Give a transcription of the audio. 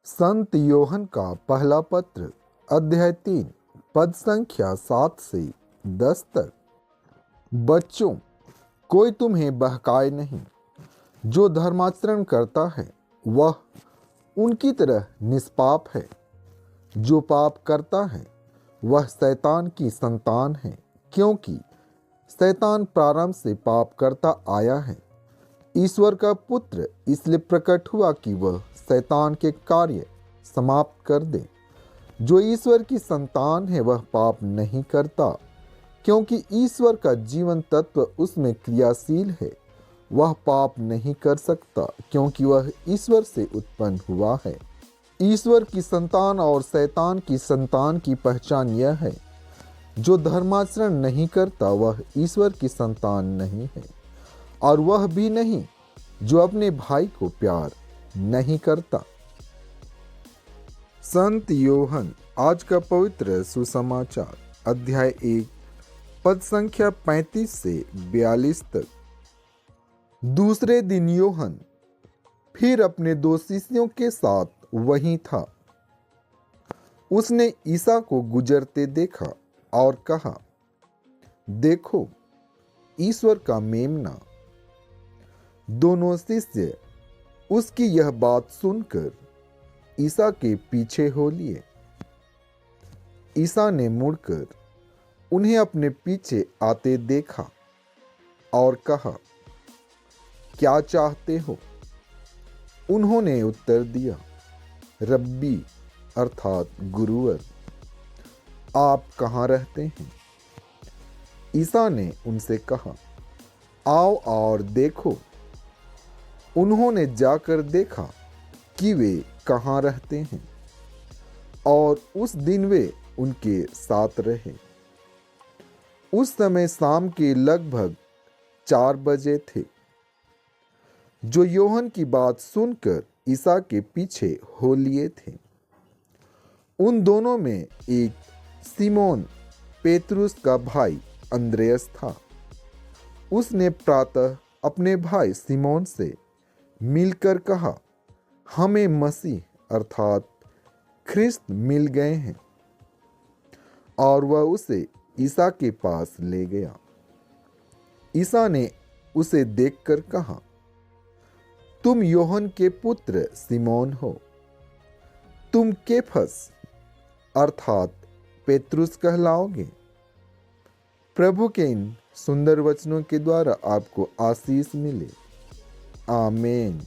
संत योहन का पहला पत्र अध्याय 3 पद संख्या 7 से 10 तक। बच्चों, कोई तुम्हें बहकाए नहीं। जो धर्माचरण करता है वह उनकी तरह निष्पाप है। जो पाप करता है वह शैतान की संतान है, क्योंकि शैतान प्रारंभ से पाप करता आया है। ईश्वर का पुत्र इसलिए प्रकट हुआ कि वह शैतान के कार्य समाप्त कर दे। जो ईश्वर की संतान है वह पाप नहीं करता, क्योंकि ईश्वर का जीवन तत्व उसमें क्रियाशील है। वह पाप नहीं कर सकता, क्योंकि वह ईश्वर से उत्पन्न हुआ है। ईश्वर की संतान और शैतान की संतान की पहचान यह है, जो धर्माचरण नहीं करता वह ईश्वर की संतान नहीं है, और वह भी नहीं जो अपने भाई को प्यार नहीं करता। संत योहन आज का पवित्र सुसमाचार अध्याय 1 पद संख्या 35 से 42 तक। दूसरे दिन योहन फिर अपने 2 शिष्यों के साथ वहीं था। उसने ईसा को गुजरते देखा और कहा, देखो, ईश्वर का मेमना। दोनों शिष्य उसकी यह बात सुनकर ईसा के पीछे हो लिए। ईसा ने मुड़कर उन्हें अपने पीछे आते देखा और कहा, क्या चाहते हो? उन्होंने उत्तर दिया, रब्बी अर्थात गुरुवर, आप कहाँ रहते हैं? ईसा ने उनसे कहा, आओ और देखो। उन्होंने जाकर देखा कि वे कहाँ रहते हैं, और उस दिन वे उनके साथ रहे। उस समय शाम के लगभग 4 बजे थे। जो योहन की बात सुनकर ईसा के पीछे हो लिए थे, उन दोनों में एक सिमोन पेतरुस का भाई अंद्रयास था। उसने प्रातः अपने भाई सिमोन से मिलकर कहा, हमें मसीह अर्थात ख्रिस्त मिल गए हैं, और वह उसे ईसा के पास ले गया। ईसा ने उसे देखकर कहा, तुम योहन के पुत्र सिमोन हो। तुम केफस अर्थात पेतरुस कहलाओगे। प्रभु के इन सुंदर वचनों के द्वारा आपको आशीष मिले। आमीन।